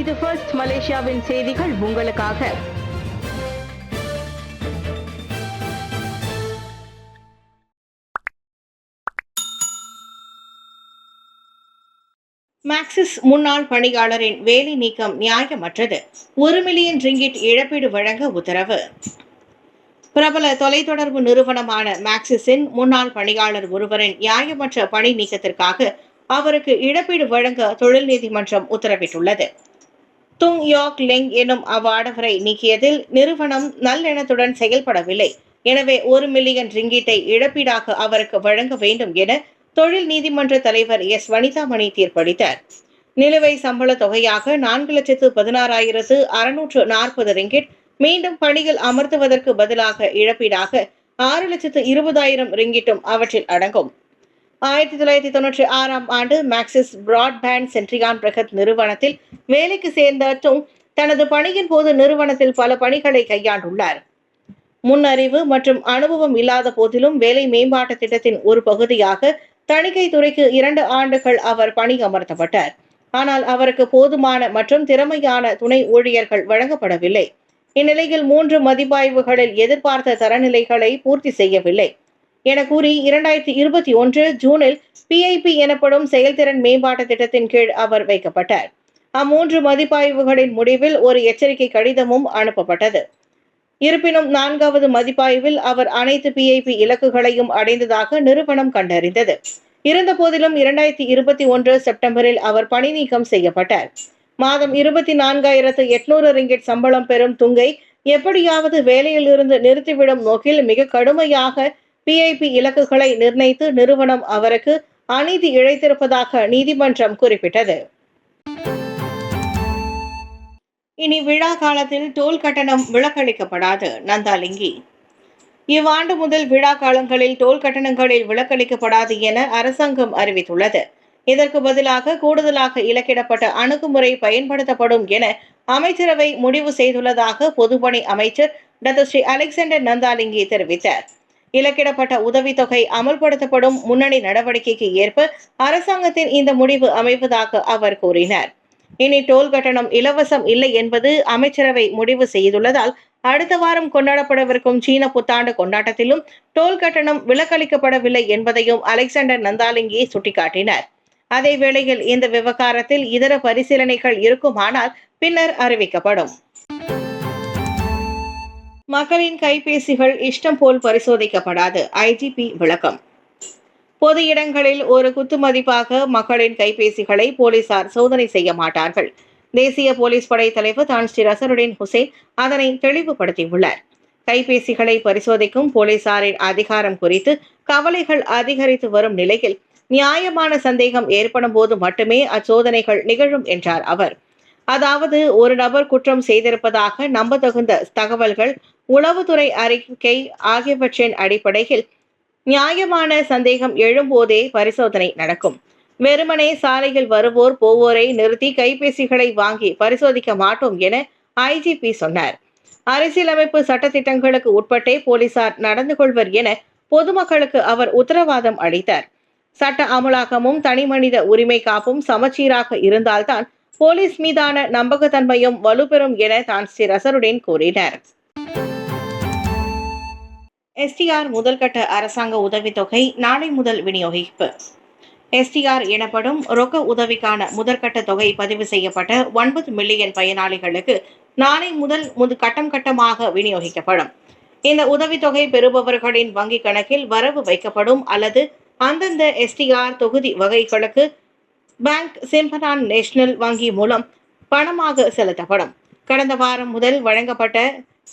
இது ஃபர்ஸ்ட் மலேசியாவின் செய்திகள் உங்களுக்காக. மாக்சிஸ் முன்னாள் பணியாளரின் வேலை நீக்கம் நியாயமற்றது. 1 மில்லியன் ரிங்கிட் இழப்பீடு வழங்க உத்தரவு. பிரபல தொலைத்தொடர்பு நிறுவனமான மாக்சிஸின் முன்னாள் பணியாளர் ஒருவரின் நியாயமற்ற பணி நீக்கத்திற்காக அவருக்கு இழப்பீடு வழங்க தொழில் நீதிமன்றம் உத்தரவிட்டுள்ளது. துங் யோக் லெங் எனும் அவ்வாடவரை நீக்கியதில் நிறுவனம் நல்லெண்ணத்துடன் செயல்படவில்லை. எனவே 1 மில்லியன் ரிங்கீட்டை இழப்பீடாக அவருக்கு வழங்க வேண்டும் என தொழில் நீதிமன்ற தலைவர் எஸ் வனிதாமணி தீர்ப்பளித்தார். நிலுவை சம்பள தொகையாக 4,16,640 ரிங்கிட் மீண்டும் பணியில் அமர்த்துவதற்கு பதிலாக இழப்பீடாக 6,20,000 ரிங்கிட்டும் அவற்றில் அடங்கும். 1996ஆம் ஆண்டு மாக்சிஸ் பிராட்பேண்ட் சென்ட்ரியான் பிரகத் நிறுவனத்தில் வேலைக்கு சேர்ந்த துங் தனது பணியின் போது நிறுவனத்தில் பல பணிகளை கையாண்டுள்ளார். முன்னறிவு மற்றும் அனுபவம் இல்லாத போதிலும் வேலை மேம்பாட்டு திட்டத்தின் ஒரு பகுதியாக தணிக்கை துறைக்கு 2 ஆண்டுகள் அவர் பணி அமர்த்தப்பட்டார். ஆனால் அவருக்கு போதுமான மற்றும் திறமையான துணை ஊழியர்கள் வழங்கப்படவில்லை. இந்நிலையில் 3 மதிப்பாய்வுகளில் எதிர்பார்த்த தரநிலைகளை பூர்த்தி செய்யவில்லை என கூறி 2021 ஜூனில் PIP எனப்படும் செயல்திறன் மேம்பாட்டு திட்டத்தின் கீழ் அவர் வைக்கப்பட்டார். அம்மூன்று மதிப்பாய்வுகளின் முடிவில் ஒரு எச்சரிக்கை கடிதமும் அனுப்பப்பட்டது. இருப்பினும் 4வது மதிப்பாய்வில் அவர் அனைத்து PIP இலக்குகளையும் அடைந்ததாக நிறுவனம் கண்டறிந்தது. இருந்தபோதிலும் 2021 செப்டம்பரில் அவர் பணி நீக்கம் செய்யப்பட்டார். மாதம் 24,800 ரிங்கிட் சம்பளம் பெறும் துங்கை எப்படியாவது வேலையில் இருந்து நிறுத்திவிடும் நோக்கில் மிக கடுமையாக PIP இலக்குகளை நிர்ணயித்து நிறுவனம் அவருக்கு அநீதி இழைத்திருப்பதாக நீதிமன்றம் குறிப்பிட்டது. இனி விழா காலத்தில் டோல் கட்டணம் விலக்களிக்கப்படாது. நந்தாலிங்கி. இவ்வாண்டு முதல் விழா காலங்களில் டோல் கட்டணங்களில் விலக்களிக்கப்படாது என அரசாங்கம் அறிவித்துள்ளது. இதற்கு பதிலாக கூடுதலாக இலக்கிடப்பட்ட அணுகுமுறை பயன்படுத்தப்படும் என அமைச்சரவை முடிவு செய்துள்ளதாக பொதுப்பணி அமைச்சர் டாக்டர் ஸ்ரீ அலெக்சாண்டர் நந்தாலிங்கி தெரிவித்தார். இலக்கிடப்பட்ட உதவித்தொகை அமல்படுத்தப்படும் முன்னணி நடவடிக்கைக்கு ஏற்ப அரசாங்கத்தின் இந்த முடிவு அமைவதாக அவர் கூறினார். இனி டோல் கட்டணம் இலவசம் இல்லை என்பது அமைச்சரவை முடிவு செய்துள்ளதால் அடுத்த வாரம் கொண்டாடப்படவிருக்கும் சீன புத்தாண்டு கொண்டாட்டத்திலும் டோல் கட்டணம் விலக்களிக்கப்படவில்லை என்பதையும் அலெக்சாண்டர் நந்தாலிங்கி சுட்டிக்காட்டினார். அதே வேளையில் இந்த விவகாரத்தில் இதர பரிசீலனைகள் இருக்குமானால் பின்னர் அறிவிக்கப்படும். மக்களின் கைபேசிகள் இஷ்டம் போல் பரிசோதிக்கப்படாது. IGP விளக்கம். பொது இடங்களில் ஒரு குத்துமதிப்பாக மக்களின் கைபேசிகளை போலீசார் சோதனை செய்ய மாட்டார்கள். தேசிய போலீஸ் படை தலைவர் தான் ஸ்ரீ அசருடீன் ஹுசைன் அதனை தெளிவுபடுத்தியுள்ளார். கைபேசிகளை பரிசோதிக்கும் போலீசாரின் அதிகாரம் குறித்து கவலைகள் அதிகரித்து வரும் நிலையில் நியாயமான சந்தேகம் ஏற்படும் போது மட்டுமே அச்சோதனைகள் நிகழும் என்றார் அவர். அதாவது ஒரு நபர் குற்றம் செய்திருப்பதாக நம்பத்தகுந்த தகவல்கள், உளவுத்துறை அறிக்கை ஆகியவற்றின் அடிப்படையில் நியாயமான சந்தேகம் எழும்போதே பரிசோதனை நடக்கும். வெறுமனே சாலையில் வருவோர் போவோரை நிறுத்தி கைபேசிகளை வாங்கி பரிசோதிக்க மாட்டோம் என IGP சொன்னார். அரசியலமைப்பு சட்டத்திட்டங்களுக்கு உட்பட்டே போலீசார் நடந்து கொள்வர் என பொதுமக்களுக்கு அவர் உத்தரவாதம் அளித்தார். சட்ட அமலாக்கமும் தனிமனித உரிமை காப்பும் சமச்சீராக இருந்தால்தான் போலீஸ் மீதான நம்பகத்தன்மையும் வலுப்பெறும் என தான் ஸ்ரீ அசருடீன் கூறினார். STR முதல்கட்ட அரசாங்க உதவித்தொகை நாளை முதல் விநியோகிப்பு. STR எனப்படும் ரொக்க உதவிக்கான முதற்கட்ட தொகை பதிவு செய்யப்பட்ட 9 மில்லியன் பயனாளிகளுக்கு நாளை முதல் கட்டம் கட்டமாக விநியோகிக்கப்படும். இந்த உதவித்தொகை பெறுபவர்களின் வங்கிக் கணக்கில் வரவு வைக்கப்படும் அல்லது அந்தந்த STR தொகுதி வகைகளுக்கு பேங்க் சிம்பனான் நேஷனல் வங்கி மூலம் பணமாக செலுத்தப்படும். கடந்த வாரம் முதல் வழங்கப்பட்ட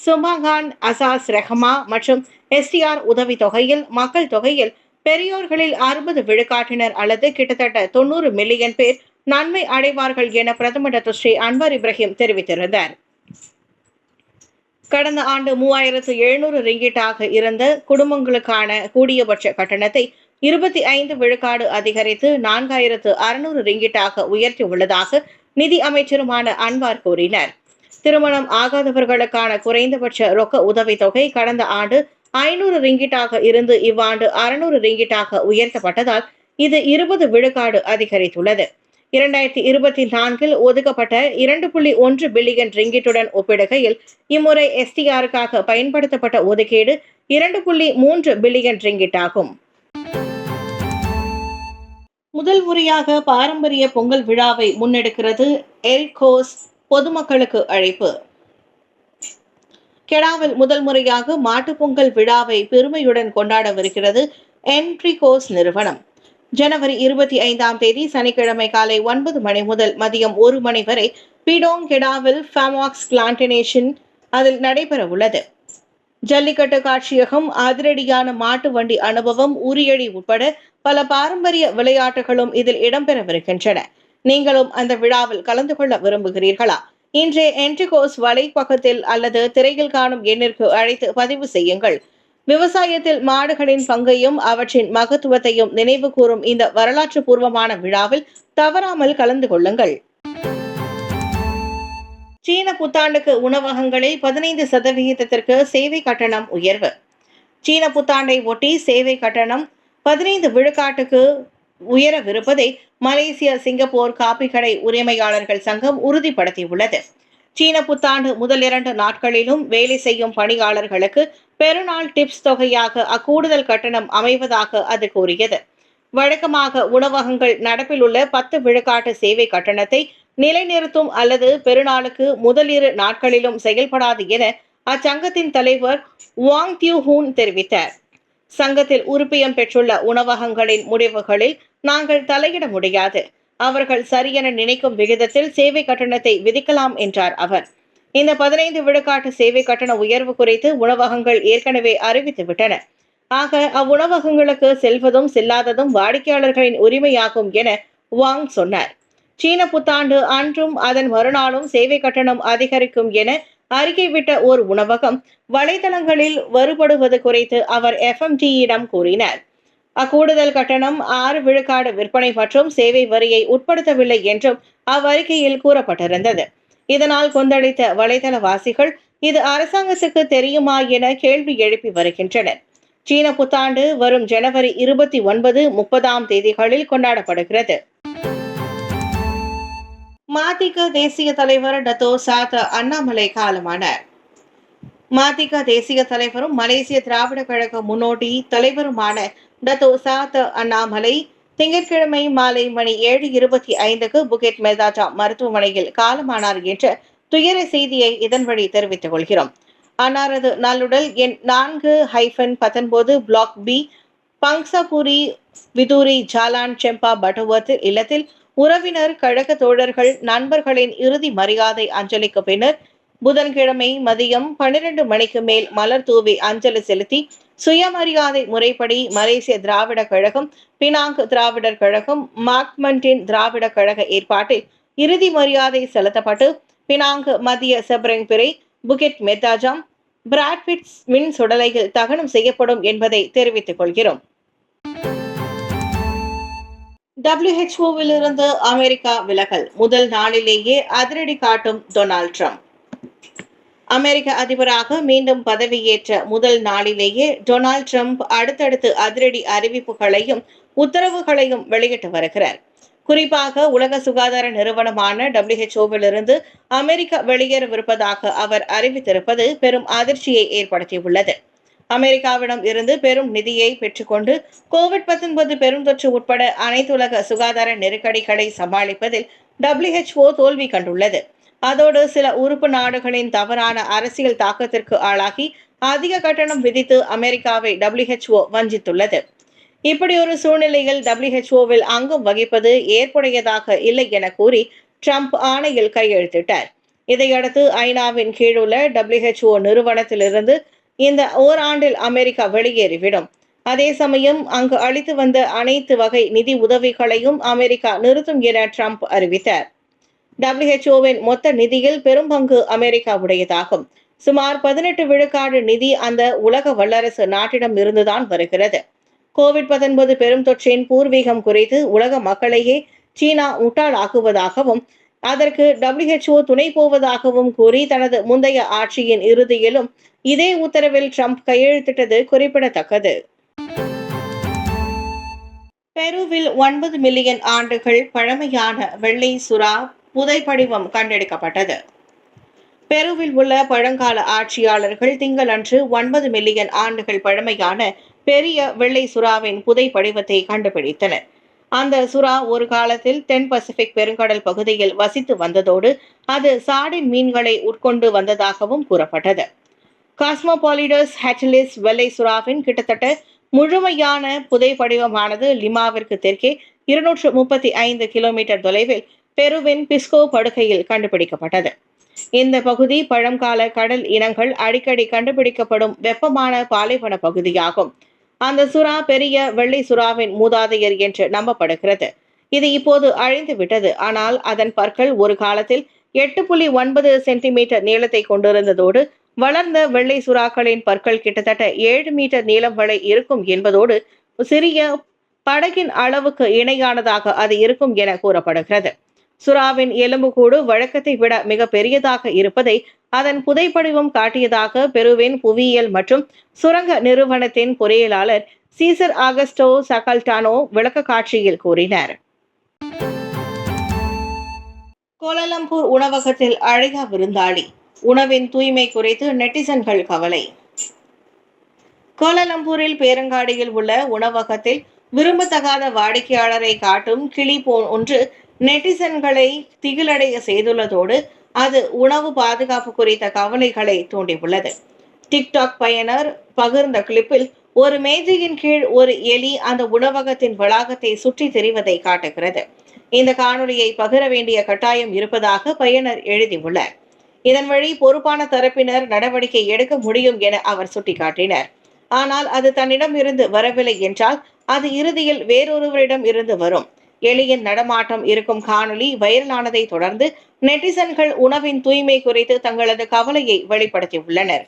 சுமாகான் அசாஸ் ரெஹமா மற்றும் STR உதவித்தொகையில் மக்கள் தொகையில் பெரியோர்களில் 60 விழுக்காட்டினர் அல்லது கிட்டத்தட்ட 90 மில்லியன் பேர் நன்மை அடைவார்கள் என பிரதமர் டாக்டர் ஸ்ரீ அன்வார் இப்ராஹிம் தெரிவித்திருந்தார். கடந்த ஆண்டு 3,700 ரிங்கிட்டாக இருந்த குடும்பங்களுக்கான கூடியபட்ச கட்டணத்தை 25 விழுக்காடு அதிகரித்து 4,600 ரிங்கிட்டாக உயர்த்தியுள்ளதாக நிதி அமைச்சருமான அன்வார் கூறினார். திருமணம் ஆகாதவர்களுக்கான குறைந்தபட்ச ரொக்க உதவித்தொகை கடந்த ஆண்டு 500 ரிங்கிட்டாக இருந்து இவ்வாண்டு 600 ரிங்கிட்டாக உயர்த்தப்பட்டதால் இது 20 விழுக்காடு அதிகரித்துள்ளது. 2024 ஒதுக்கப்பட்ட 2.1 பில்லியன் ரிங்கிட்டுடன் ஒப்பிடுகையில் இம்முறை எஸ்டிஆருக்காக பயன்படுத்தப்பட்ட ஒதுக்கீடு 2.3 பில்லியன் ரிங்கிட் ஆகும். முதல் முறையாக பாரம்பரிய பொங்கல் விழாவை முன்னெடுக்கிறது எல்கோஸ், பொதுமக்களுக்கு அழைப்பு. கெடாவில் முதல் முறையாக மாட்டுப் பொங்கல் விழாவை பெருமையுடன் கொண்டாடவிருக்கிறது என்ட்ரிகோஸ் நிறுவனம். ஜனவரி 25 சனிக்கிழமை காலை 9 மணி முதல் மதியம் 1 மணி வரை பிடோங் கெடாவில் ஃபாமாக்ஸ் பிளான்டேஷன் அதில் நடைபெற உள்ளது. ஜல்லிக்கட்டு காட்சியகம், அதிரடியான மாட்டு வண்டி அனுபவம், உரியடி உட்பட பல பாரம்பரிய விளையாட்டுகளும் இதில் இடம்பெறவிருக்கின்றன. நீங்களும் அந்த விழாவில் கலந்து கொள்ள விரும்புகிறீர்களா? இன்றைய என்ட்ரிகோஸ் வலைப்பக்கத்தில் அல்லது திரையில் காணும் எண்ணிற்கு அழைத்து பதிவு செய்யுங்கள். விவசாயத்தில் மாடுகளின் பங்கையும் அவற்றின் மகத்துவத்தையும் நினைவு கூறும் இந்த வரலாற்று பூர்வமான விழாவில் தவறாமல் கலந்து கொள்ளுங்கள். சீன புத்தாண்டுக்கு உணவகங்களில் 15% சேவை கட்டணம் உயர்வு. சீன புத்தாண்டை ஒட்டி சேவை கட்டணம் 15 விழுக்காட்டுக்கு உயரவிருப்பதை மலேசிய, சிங்கப்பூர் காபி கடை உரிமையாளர்கள் சங்கம் உறுதிப்படுத்தியுள்ளது. சீன புத்தாண்டு முதல் 2 நாட்களிலும் வேலை செய்யும் பணியாளர்களுக்கு பெருநாள் டிப்ஸ் தொகையாக அக்கூடுதல் கட்டணம் அமைவதாக அது கூறியது. வழக்கமாக உணவகங்கள் நடப்பில் உள்ள 10 விழுக்காட்டு சேவை கட்டணத்தை நிலைநிறுத்தும் அல்லது பெருநாளுக்கு முதல் 2 நாட்களிலும் செயல்படாது என அச்சங்கத்தின் தலைவர் வாங் தியூ ஹூன் தெரிவித்தார். சங்கத்தில் உறுப்பியம் பெற்றுள்ள உணவகங்களின் முடிவுகளில் நாங்கள் தலையிட முடியாது. அவர்கள் சரியென நினைக்கும் விகிதத்தில் சேவை கட்டணத்தை விதிக்கலாம் என்றார் அவர். இந்த 15 விழுக்காட்டு சேவை கட்டண உயர்வு குறித்து உணவகங்கள் ஏற்கனவே அறிவித்துவிட்டன. ஆக அவ்வுணவகங்களுக்கு செல்வதும் செல்லாததும் வாடிக்கையாளர்களின் உரிமையாகும் என வாங் சொன்னார். சீன புத்தாண்டு அன்றும் அதன் மறுநாளும் சேவை கட்டணம் அதிகரிக்கும் என அறிக்கை விட்ட ஓர் உணவகம் வலைதளங்களில் வருபடுவது குறித்து அவர் FMTயிடம் கூறினார். அக்கூடுதல் கட்டணம் 6 விழுக்காடு விற்பனை மற்றும் சேவை வரியை உட்படுத்தவில்லை என்றும் அவ்வறிக்கையில் கூறப்பட்டிருந்தது. இதனால் கொந்தளித்த வலைதளவாசிகள் இது அரசாங்கத்துக்கு தெரியுமா என கேள்வி எழுப்பி வருகின்றனர். சீன புத்தாண்டு வரும் ஜனவரி 29, 30 தேதிகளில் கொண்டாடப்படுகிறது. மதிக தேசிய தலைவர் டத்தோ சாத் அண்ணாமலை காலமானார். மதிக தேசிய தலைவரும் மலேசிய திராவிட கழக முன்னோடி தலைவருமான டத்தோ சாத் அண்ணாமலை திங்கட்கிழமை மாலை மணி 7:25 புகெட் மெல்தாட்டா மருத்துவமனையில் காலமானார் என்ற துயர செய்தியை இதன் வழி தெரிவித்துக் கொள்கிறோம். அன்னாரது நல்லுடல் எண் 4-19 பிளாக் B, பங்சாபுரி விதூரி ஜாலான் செம்பா பட்டவர்த் இல்லத்தில் உறவினர், கழக தோழர்கள், நண்பர்களின் இறுதி மரியாதை அஞ்சலிக்கு பின்னர் புதன்கிழமை மதியம் 12 மணிக்கு மேல் மலர் தூவி அஞ்சலி செலுத்தி சுயமரியாதை முறைப்படி மலேசிய திராவிட கழகம், பினாங் திராவிடர் கழகம், மாக்மண்டின் திராவிட கழக ஏற்பாட்டில் இறுதி மரியாதை செலுத்தப்பட்டு பினாங் மத்திய செப்ரங் பிறை, புகெட் மெத்தாஜாம், பிராட்பிட்ஸ் மின் சுடலையில் தகனம் செய்யப்படும் என்பதை தெரிவித்துக் கொள்கிறோம். WHO இருந்து அமெரிக்கா விலகல், முதல் நாளிலேயே அதிரடி காட்டும் டொனால்ட் ட்ரம்ப். அமெரிக்க அதிபராக மீண்டும் பதவியேற்ற முதல் நாளிலேயே டொனால்ட் ட்ரம்ப் அடுத்தடுத்து அதிரடி அறிவிப்புகளையும் உத்தரவுகளையும் வெளியிட்டு வருகிறார். குறிப்பாக உலக சுகாதார நிறுவனமான WHO இருந்து அமெரிக்கா வெளியேறவிருப்பதாக அவர் அறிவித்திருப்பது பெரும் அதிர்ச்சியை ஏற்படுத்தியுள்ளது. அமெரிக்காவிடம் இருந்து பெரும் நிதியை பெற்றுக்கொண்டு COVID-19 பெருந்தொற்று உட்பட அனைத்துலக சுகாதார நெருக்கடிகளை சமாளிப்பதில் WHO தோல்வி கண்டுள்ளது. அதோடு சில உறுப்பு நாடுகளின் தவறான அரசியல் தாக்கத்திற்கு ஆளாகி அதிக கட்டணம் விதித்து அமெரிக்காவை WHO வஞ்சித்துள்ளது. இப்படி ஒரு சூழ்நிலையில் WHO அங்கம் வகிப்பது ஏற்புடையதாக இல்லை என கூறி ட்ரம்ப் ஆணையில் கையெழுத்திட்டார். இதையடுத்து ஐநாவின் கீழுள்ள WHO நிறுவனத்திலிருந்து இந்த ஓராண்டில் அமெரிக்கா வெளியேறிவிடும். அதே சமயம் அங்கு அளித்து வந்த அனைத்து வகை நிதி உதவிகளையும் அமெரிக்கா நிறுத்தும் என ட்ரம்ப் அறிவித்தார். WHO மொத்த நிதியில் பெரும் பங்கு அமெரிக்காவுடையதாகும். சுமார் 18 விழுக்காடு நிதி அந்த உலக வல்லரசு நாட்டிடம் இருந்துதான் வருகிறது. COVID-19 பெரும் தொற்றின் பூர்வீகம் குறித்து உலக மக்களையே சீனா முட்டாளாக்குவதாகவும் அதற்கு WHO துணை போவதாகவும் கூறி தனது முந்தைய ஆட்சியின் இறுதியிலும் இதே உத்தரவில் ட்ரம்ப் கையெழுத்திட்டது குறிப்பிடத்தக்கது. பெருவில் 9 மில்லியன் ஆண்டுகள் பழமையான வெள்ளை சுறா புதைப்படிவம் கண்டெடுக்கப்பட்டது. பெருவில் உள்ள பழங்கால ஆட்சியாளர்கள் திங்களன்று 9 மில்லியன் ஆண்டுகள் பழமையான பெரிய வெள்ளை சுறாவின் புதைப்படிவத்தை கண்டுபிடித்தனர். அந்த சுறா ஒரு காலத்தில் தென் பசிபிக் பெருங்கடல் பகுதியில் வசித்து வந்ததோடு அது சார்டின் மீன்களை உட்கொண்டு வந்ததாகவும் கூறப்பட்டது. காஸ்மோபாலிடஸ் ஹேட்டிலிஸ் வெள்ளை சுறாவின் கிட்டத்தட்ட முழுமையான புதைப்படிவமானது லிமாவிற்கு தெற்கே 235 கிலோமீட்டர் தொலைவில் பெருவின் பிஸ்கோ படுகையில் கண்டுபிடிக்கப்பட்டது. இந்த பகுதி பழங்கால கடல் இனங்கள் அடிக்கடி கண்டுபிடிக்கப்படும் வெப்பமான பாலைவன பகுதியாகும். அந்த சுறா பெரிய வெள்ளை சுறாவின் மூதாதையர் என்று நம்பப்படுகிறது. இது இப்போது அழிந்து விட்டது. ஆனால் அதன் பற்கள் ஒரு காலத்தில் 8.9 சென்டிமீட்டர் நீளத்தை கொண்டிருந்ததோடு வளர்ந்த வெள்ளை சுறாக்களின் பற்கள் கிட்டத்தட்ட 7 மீட்டர் நீளம் வரை இருக்கும் என்பதோடு சிறிய படகின் அளவுக்கு இணையானதாக அது இருக்கும் என கூறப்படுகிறது. சுறாவின் எலும்புக்கூடு வழக்கத்தை விட மிக பெரியதாக இருப்பதை அதன் புதைப்படிவம் காட்டியதாக பெருவின் புவியியல் மற்றும் சுரங்க நிறுவனத்தின் பொறியியலாளர் சீசர் ஆகஸ்டோ சகல்டானோ விளக்க காட்சியில் கூறினார். கோலாலம்பூர் உணவகத்தில் அழகா விருந்தாளி, உணவின் தூய்மை குறித்து நெட்டிசன்கள் கவலை. கோலாலம்பூரில் பேரங்காடியில் உள்ள உணவகத்தில் விரும்பத்தகாத வாடிக்கையாளரை காட்டும் கிளி ஒன்று நெட்டிசன்களை திகிலடைய செய்துள்ளதோடு அது உணவு பாதுகாப்பு குறித்த கவலைகளை தூண்டியுள்ளது. டிக்டாக் பயனர் பகிர்ந்த கிளிப்பில் ஒரு மேஜையின் கீழ் ஒரு எலி அந்த உணவகத்தின் வளாகத்தை சுற்றி திரிவதை காட்டுகிறது. இந்த காணொலியை பகிர வேண்டிய கட்டாயம் இருப்பதாக பயனர் எழுதியுள்ளார். இதன் வழி பொறுப்பான தரப்பினர் நடவடிக்கை எடுக்க முடியும் என அவர் சுட்டிக்காட்டினார். ஆனால் அது தன்னிடம் இருந்து வரவில்லை என்றால் அது இறுதியில் வேறொருவரிடம் இருந்து வரும். எலியின் நடமாட்டம் இருக்கும் காணொலி வைரலானதை தொடர்ந்து நெட்டிசன்கள் உணவின் தூய்மை குறித்து தங்களது கவலையை வெளிப்படுத்தியுள்ளனர்.